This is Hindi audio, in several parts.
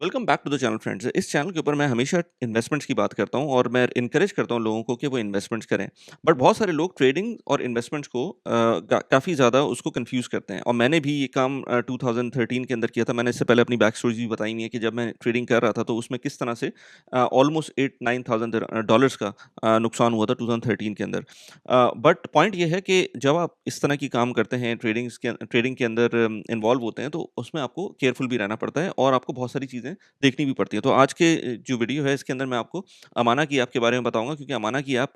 Welcome back to the channel friends. इस चैनल के ऊपर मैं हमेशा इन्वेस्टमेंट्स की बात करता हूँ और मैं इनकरेज करता हूँ लोगों को कि वो इन्वेस्टमेंट्स करें। बट बहुत सारे लोग ट्रेडिंग और इन्वेस्टमेंट्स को काफ़ी ज़्यादा उसको कंफ्यूज करते हैं और मैंने भी ये काम 2013 के अंदर किया था। मैंने इससे पहले अपनी बैक स्टोरीज भी बताई हुई है कि जब मैं ट्रेडिंग कर रहा था तो उसमें किस तरह से ऑलमोस्ट 8-9 थाउजेंड डॉलर्स का नुकसान हुआ था 2013 के अंदर। बट पॉइंट ये है कि जब आप इस तरह की काम करते हैं, ट्रेडिंग के अंदर इन्वॉल्व होते हैं, तो उसमें आपको केयरफुल भी रहना पड़ता है और आपको बहुत सारी चीज़ें देखनी भी पड़ती है। तो आज के जो वीडियो है इसके अंदर मैं आपको अमाना की ऐप के बारे में बताऊँगा, क्योंकि अमाना की ऐप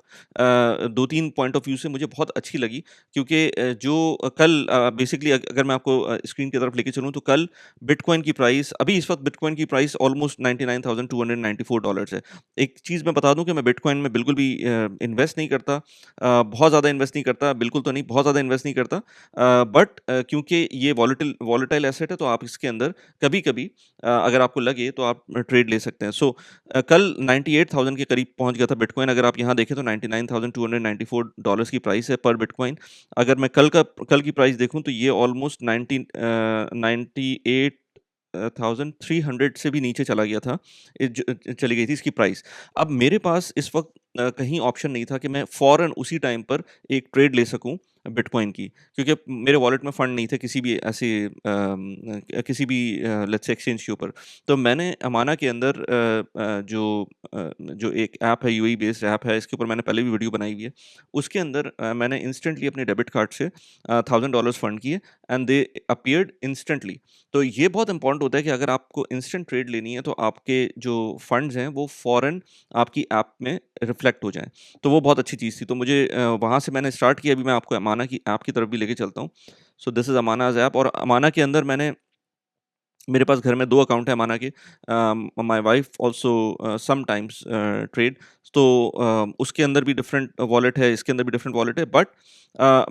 2-3 पॉइंट ऑफ व्यू से मुझे बहुत अच्छी लगी। क्योंकि जो कल बेसिकली अगर मैं आपको स्क्रीन की तरफ लेके चलूँ तो कल बिटकॉइन की प्राइस, अभी इस वक़्त बिटकॉइन की प्राइस ऑलमोस्ट $99,294 है। एक चीज़ मैं बता दूँ कि मैं बिटकॉइन में बिल्कुल भी इन्वेस्ट नहीं करता। बहुत ज़्यादा इन्वेस्ट नहीं करता, बिल्कुल तो नहीं, बहुत ज़्यादा इन्वेस्ट नहीं करता। बट क्योंकि ये वॉलेटाइल एसेट है, तो आप इसके अंदर कभी-कभी अगर आपको लगे तो आप ट्रेड ले सकते हैं। कल 98,000 के करीब पहुंच गया था बिटकॉइन। अगर आप यहाँ देखें तो $99,294 की प्राइस है पर बिटकॉइन। अगर मैं कल की प्राइस देखूं तो ये ऑलमोस्ट 98,300 से भी नीचे चला गया था। चली गई थी इसकी प्राइस। अब मेरे पास इस वक्त कहीं ऑप्शन नहीं था कि मैं फौरन उसी टाइम पर एक ट्रेड ले सकूं बिटकॉइन की, क्योंकि मेरे वॉलेट में फंड नहीं थे किसी भी ऐसे किसी भी लेट्स से एक्सचेंज के ऊपर। तो मैंने अमाना के अंदर जो एक ऐप है, यूएई बेस्ड ऐप है, इसके ऊपर मैंने पहले भी वीडियो बनाई हुई है। उसके अंदर मैंने इंस्टेंटली अपने डेबिट कार्ड से $1000 फंड किए एंड दे अपीयर्ड इंस्टेंटली। तो ये बहुत इंपॉर्टेंट होता है कि अगर आपको इंस्टेंट ट्रेड लेनी है तो आपके जो फंड्स हैं वो फौरन आपकी ऐप में रिफ्लेक्ट हो जाएं। तो वो बहुत अच्छी चीज़ थी। तो मुझे वहाँ से मैंने स्टार्ट किया। अभी मैं आपको अमाना की ऐप की तरफ भी लेके चलता हूँ। So this is Amana's app. और अमाना के अंदर मेरे पास घर में 2 अकाउंट है अमाना के। My wife also sometimes trade. तो उसके अंदर भी डिफरेंट वॉलेट है, इसके अंदर भी डिफरेंट वॉलेट है। बट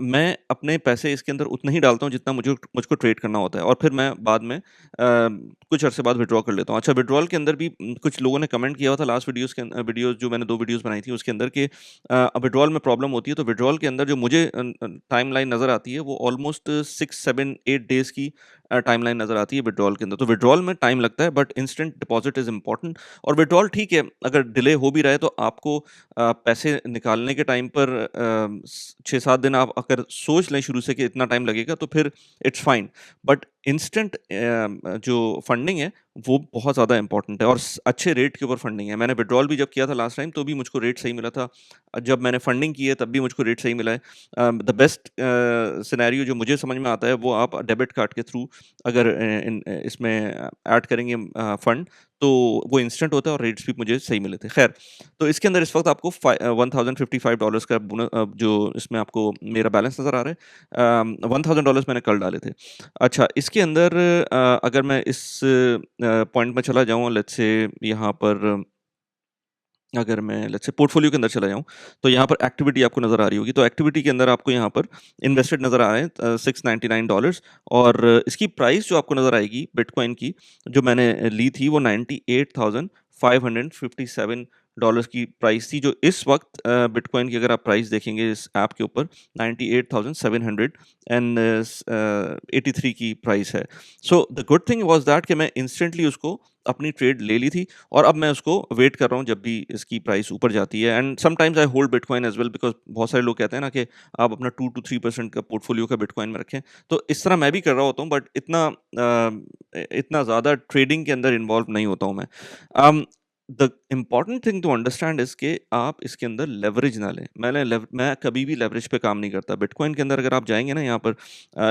मैं अपने पैसे इसके अंदर उतना ही डालता हूँ जितना मुझको ट्रेड करना होता है, और फिर मैं बाद में कुछ अरसे बाद विथड्रॉ कर लेता हूँ। अच्छा, विथड्रॉल के अंदर भी कुछ लोगों ने कमेंट किया हुआ था लास्ट वीडियोज़ जो मैंने 2 वीडियोज़ बनाई थी उसके अंदर, कि विथड्रॉल में प्रॉब्लम होती है। तो विथड्रॉल के अंदर जो मुझे टाइमलाइन नज़र आती है वो ऑलमोस्ट 6, 7, 8 डेज़ की टाइमलाइन नज़र आती है विथड्रॉल के अंदर। तो विथड्रॉल में टाइम लगता है, but instant deposit is important. और विथड्रॉल ठीक है, अगर डिले हो भी रहा है तो आपको पैसे निकालने के टाइम पर 6-7 दिन आप अगर सोच लें शुरू से कि इतना टाइम लगेगा तो फिर इट्स फाइन। बट इंस्टेंट जो फंडिंग है वो बहुत ज़्यादा इंपॉर्टेंट है, और अच्छे रेट के ऊपर फंडिंग है। मैंने विथड्रॉल भी जब किया था लास्ट टाइम तो भी मुझको रेट सही मिला था। जब मैंने फंडिंग की है तब भी मुझको रेट सही मिला है। द बेस्ट सिनेरियो जो मुझे समझ में आता है वो आप डेबिट कार्ड के थ्रू अगर इसमें ऐड करेंगे फंड, तो वो इंस्टेंट होता है और रेट्स भी मुझे सही मिले थे। खैर, तो इसके अंदर इस वक्त आपको $1055 का जो इसमें आपको मेरा बैलेंस नज़र आ रहा है। $1000 मैंने कल डाले थे। अच्छा, इसके अंदर अगर मैं इस पॉइंट में चला जाऊँ, लेट्स से यहाँ पर अगर मैं लेट्स से पोर्टफोलियो के अंदर चला जाऊँ, तो यहाँ पर एक्टिविटी आपको नज़र आ रही होगी। तो एक्टिविटी के अंदर आपको यहाँ पर इन्वेस्टेड नज़र आ रहे हैं $699। और इसकी प्राइस जो आपको नज़र आएगी बिटकॉइन की, जो मैंने ली थी, वो $98,557 की प्राइस थी। जो इस वक्त बिटकॉइन की अगर आप प्राइस देखेंगे इस ऐप के ऊपर, 98,783 की प्राइस है। So the good thing was that कि मैं इंस्टेंटली उसको अपनी ट्रेड ले ली थी, और अब मैं उसको वेट कर रहा हूँ जब भी इसकी प्राइस ऊपर जाती है। And sometimes I hold bitcoin as well, because बहुत सारे लोग कहते हैं ना कि आप अपना 2 to 3% का पोर्टफोलियो का बिटकॉइन में रखें। तो इस तरह मैं भी कर रहा होता हूँ, बट इतना ज़्यादा ट्रेडिंग के अंदर इन्वॉल्व नहीं होता हूँ मैं। The important thing to understand is कि आप इसके अंदर लेवरेज ना लें। मैं कभी भी लेवरेज पे काम नहीं करता। बिटकॉइन के अंदर अगर आप जाएंगे ना यहाँ पर,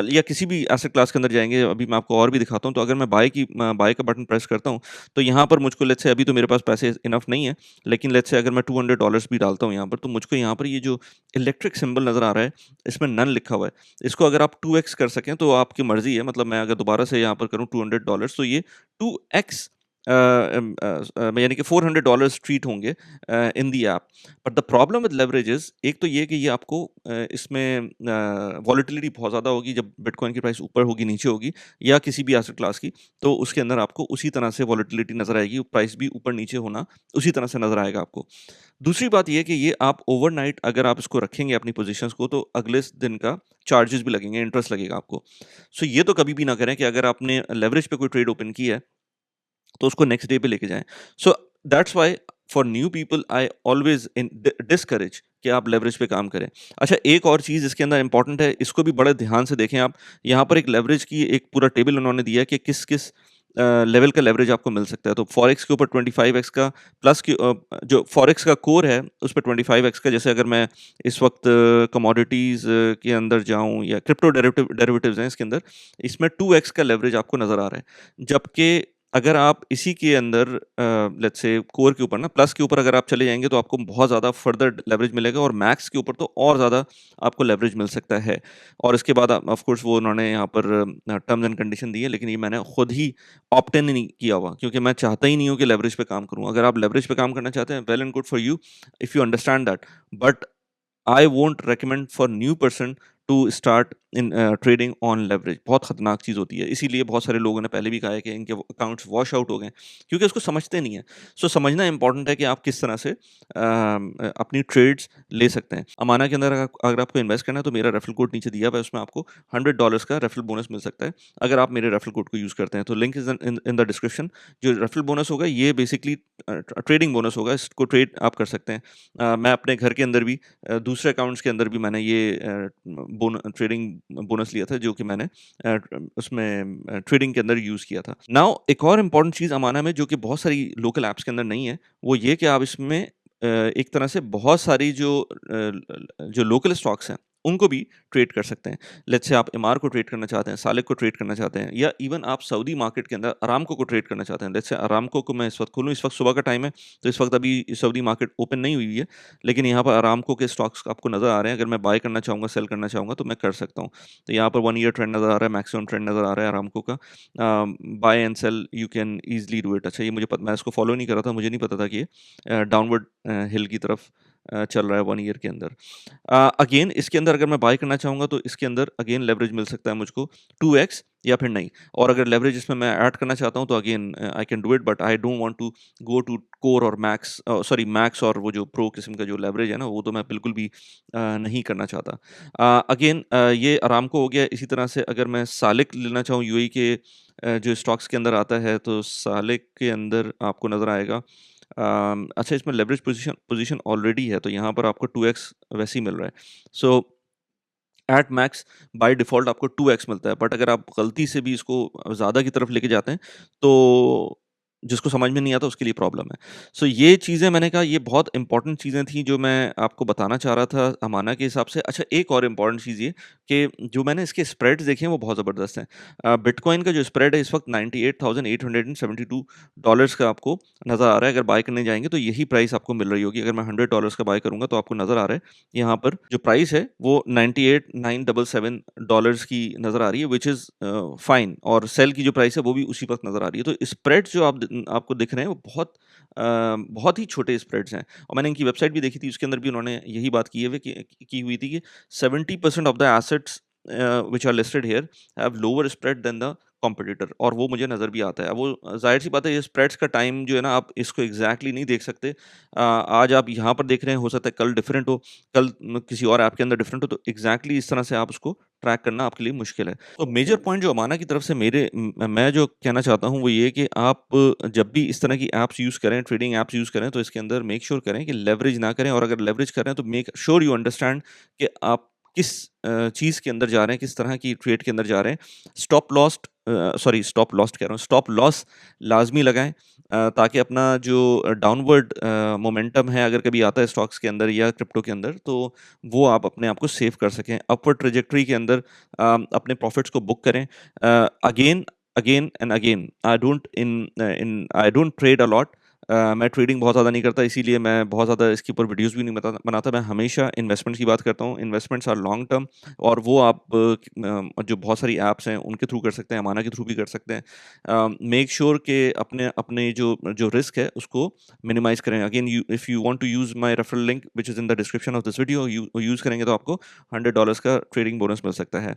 या किसी भी एसेट क्लास के अंदर जाएंगे, अभी मैं आपको और भी दिखाता हूँ। तो अगर मैं बाय का बटन प्रेस करता हूँ, तो यहाँ पर मुझको, लेट्स से अभी तो मेरे पास पैसे इनफ नहीं है, लेकिन लेट्स से अगर मैं $200 भी डालता हूँ यहाँ पर, तो मुझको यहाँ पर ये जो इलेक्ट्रिक सिंबल नज़र आ रहा है, इसमें नन लिखा हुआ है। इसको अगर आप 2x कर सकें तो आपकी मर्जी है। मतलब मैं अगर दोबारा से यहाँ पर करूँ $200, तो ये 2x यानी कि $400 ट्रीट होंगे in the app. But the problem with leverages, एक तो ये कि ये आपको इसमें वॉलेटिलिटी बहुत ज़्यादा होगी। जब बिटकॉइन की प्राइस ऊपर होगी, नीचे होगी, या किसी भी एसेट क्लास की, तो उसके अंदर आपको उसी तरह से वॉलेटिलिटी नज़र आएगी। प्राइस भी ऊपर नीचे होना उसी तरह से नज़र आएगा आपको। दूसरी बात ये है कि ये आप ओवरनाइट अगर आप इसको रखेंगे अपनी पोजीशंस को, तो अगले दिन का चार्जेस भी लगेंगे, इंटरेस्ट लगेगा आपको। सो ये तो कभी भी ना करें कि अगर आपने लेवरेज पे कोई ट्रेड ओपन की है तो उसको नेक्स्ट डे पे लेके जाएं। So that's why for new people I always discourage कि आप लेवरेज पे काम करें। अच्छा, एक और चीज़ इसके अंदर इंपॉर्टेंट है, इसको भी बड़े ध्यान से देखें आप। यहाँ पर एक लेवरेज की एक पूरा टेबल उन्होंने दिया है कि किस किस लेवल का लेवरेज आपको मिल सकता है। तो फॉरेक्स के ऊपर 25x का, प्लस की जो फॉरेक्स का कोर है उस पर 25x का। जैसे अगर मैं इस वक्त कमोडिटीज़ के अंदर जाऊं या क्रिप्टो डेरिवेटिव्स हैं इसके अंदर, इसमें 2x का लेवरेज आपको नज़र आ रहा है। जबकि अगर आप इसी के अंदर लेट्स से कोर के ऊपर ना, प्लस के ऊपर अगर आप चले जाएंगे तो आपको बहुत ज़्यादा फर्दर लेवरेज मिलेगा, और मैक्स के ऊपर तो और ज़्यादा आपको लेवरेज मिल सकता है। और इसके बाद ऑफ कोर्स वो उन्होंने यहाँ पर टर्म्स एंड कंडीशन दी है, लेकिन ये मैंने खुद ही ऑप्ट इन नहीं किया हुआ, क्योंकि मैं चाहता ही नहीं हूँ कि लेवरेज पे काम करूँ। अगर आप लेवरेज पे काम करना चाहते हैं, well and good for you if you understand that, but I won't recommend for new person to start in trading on leverage. बहुत खतरनाक चीज़ होती है, इसीलिए बहुत सारे लोगों ने पहले भी कहा है कि इनके अकाउंट्स वॉश आउट हो गए, क्योंकि उसको समझते नहीं है। सो समझना इंपॉर्टेंट है कि आप किस तरह से अपनी ट्रेड्स ले सकते हैं। अमाना के अंदर अगर आपको इन्वेस्ट करना है तो मेरा रेफरल कोड नीचे दिया हुआ है, उसमें आपको $100 का रेफरल बोनस मिल सकता है अगर आप मेरे रेफरल कोड को यूज़ करते हैं। तो link is in the description. जो रेफरल बोनस होगा ये बेसिकली ट्रेडिंग बोनस होगा, इसको ट्रेड आप कर सकते हैं। मैं अपने घर के अंदर भी दूसरे अकाउंट्स के अंदर भी मैंने ये ट्रेडिंग बोनस लिया था, जो कि मैंने उसमें ट्रेडिंग के अंदर यूज़ किया था। नाउ एक और इम्पॉर्टेंट चीज़ अमाना में जो कि बहुत सारी लोकल ऐप्स के अंदर नहीं है, वो ये कि आप इसमें एक तरह से बहुत सारी जो लोकल स्टॉक्स हैं उनको भी ट्रेड कर सकते हैं। लेट्स से आप एमआर को ट्रेड करना चाहते हैं, सालिक को ट्रेड करना चाहते हैं, या इवन आप सऊदी मार्केट के अंदर अरामको को ट्रेड करना चाहते हैं। लेट्स से अरामको को मैं इस वक्त खोलूँ, इस वक्त सुबह का टाइम है, तो इस वक्त अभी सऊदी मार्केट ओपन नहीं हुई है, लेकिन यहाँ पर अरामको के स्टॉक्स आपको नज़र आ रहे हैं। अगर मैं बाय करना चाहूँगा, सेल करना चाहूँगा तो मैं कर सकता हूँ। तो यहाँ पर 1 ईयर ट्रेंड नज़र आ रहा है, मैक्सिमम ट्रेंड नज़र आ रहा है अरामको का। Buy and sell you can easily do it. अच्छा, ये मुझे मैं इसको फॉलो नहीं कर रहा था, मुझे नहीं पता था कि ये डाउनवर्ड हिल की तरफ चल रहा है 1 ईयर के अंदर। अगेन इसके अंदर अगर मैं बाय करना चाहूँगा तो इसके अंदर अगेन लेवरेज मिल सकता है मुझको 2x या फिर नहीं। और अगर लेवरेज इसमें मैं ऐड करना चाहता हूँ तो again I can do it, but I don't want to go to core और मैक्स, सॉरी मैक्स और वो जो प्रो किस्म का जो लेवरेज है ना, वो तो मैं बिल्कुल भी नहीं करना चाहता। अगेन ये अरामको हो गया। इसी तरह से अगर मैं सालिक लेना चाहूँ यूएई के जो स्टॉक्स के अंदर आता है, तो सालिक के अंदर आपको नज़र आएगा। अच्छा, इसमें लेवरेज पोजीशन ऑलरेडी है, तो यहाँ पर आपको 2x वैसे ही मिल रहा है। सो एट मैक्स बाय डिफ़ॉल्ट आपको 2x मिलता है, बट अगर आप गलती से भी इसको ज़्यादा की तरफ लेके जाते हैं, तो जिसको समझ में नहीं आता उसके लिए प्रॉब्लम है। सो ये चीज़ें मैंने कहा ये बहुत इंपॉर्टेंट चीज़ें थी जो मैं आपको बताना चाह रहा था अमाना के हिसाब से। अच्छा, एक और इम्पॉर्टेंट चीज़ ये कि जो मैंने इसके स्प्रेड्स देखे हैं वो बहुत ज़बरदस्त हैं। बिटकॉइन का जो स्प्रेड है इस वक्त $98,872 का आपको नज़र आ रहा है। अगर बाय करने जाएँगे तो यही प्राइस आपको मिल रही होगी। अगर मैं $100 का बाय करूँगा तो आपको नज़र आ रहा है यहाँ पर जो प्राइस है वो $98,977 की नज़र आ रही है, व्हिच इज़ फाइन। और सेल की जो प्राइस है वो भी उसी वक़्त नज़र आ रही है। तो स्प्रेड्स जो आपको दिख रहे हैं वो बहुत ही छोटे स्प्रेड्स हैं। और मैंने इनकी वेबसाइट भी देखी थी, उसके अंदर भी उन्होंने यही बात की हुई थी कि 70% of the assets which are listed here have lower spread than the competitor, और वो मुझे नज़र भी आता है। अब वो ज़ाहिर-सी बात है, ये स्प्रेड्स का टाइम जो है ना, आप इसको एग्ज़ैक्टली नहीं देख सकते। आज आप यहाँ पर देख रहे हैं, हो सकता है कल डिफरेंट हो, कल किसी और ऐप के अंदर डिफरेंट हो, तो एग्ज़ैक्टली इस तरह से आप उसको ट्रैक करना आपके लिए मुश्किल है। तो मेजर पॉइंट जो अमाना की तरफ से मैं जो कहना चाहता हूँ वो ये कि आप जब भी इस तरह की ऐप्स यूज़ करें, ट्रेडिंग ऐप्स यूज़ करें, तो इसके अंदर मेक श्योर करें कि लेवरेज ना करें, और अगर लेवरेज कर रहे हैं तो मेक श्योर यू अंडरस्टैंड कि आप किस चीज़ के अंदर जा रहे हैं, किस तरह की ट्रेड के अंदर जा रहे हैं। स्टॉप लॉस कह रहा हूँ, स्टॉप लॉस लाज़मी लगाएँ, ताकि अपना जो डाउनवर्ड मोमेंटम है अगर कभी आता है स्टॉक्स के अंदर या क्रिप्टो के अंदर, तो वो आप अपने आप को सेव कर सकें। अपवर्ड ट्रैजेक्टरी के अंदर अपने प्रॉफिट्स को बुक करें। Again again and again I don't trade a lot. मैं ट्रेडिंग बहुत ज़्यादा नहीं करता, इसीलिए मैं बहुत ज़्यादा इसके ऊपर वीडियोज़ भी नहीं बनाता। मैं हमेशा इन्वेस्टमेंट्स की बात करता हूँ। इन्वेस्टमेंट्स आर लॉन्ग टर्म, और वो आप जो बहुत सारी ऐप्स हैं उनके थ्रू कर सकते हैं, अमाना के थ्रू भी कर सकते हैं। मेक श्योर कि अपने अपने जो रिस्क है उसको मिनिमाइज़ करें। Again if you want to use my referral link which is in the description of this video, use करेंगे तो आपको $100 का ट्रेडिंग बोनस मिल सकता है।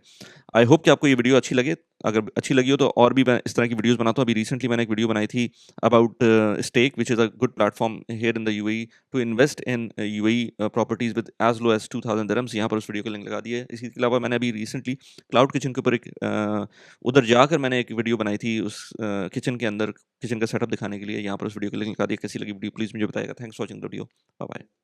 आई होप कि आपको ये वीडियो अच्छी लगे। अगर अच्छी लगी हो तो और भी मैं इस तरह की वीडियोस बनाता हूँ। अभी रिसेंटली मैंने एक वीडियो बनाई थी about Stake which is a good platform here in the UAE to invest in UAE properties with as low as 2000 dirhams. यहाँ पर उस वीडियो का लिंक लगा दिया है। इसके अलावा मैंने अभी रिसेंटली क्लाउड किचन के ऊपर एक उधर जाकर मैंने एक वीडियो बनाई थी उस किचन के अंदर किचन का सेटअप दिखाने के लिए। यहाँ पर उस वीडियो का लिंक लगा दिया। कैसी लगी वीडियो प्लीज़ मुझे बताइएगा। Thanks for watching the video. Bye bye.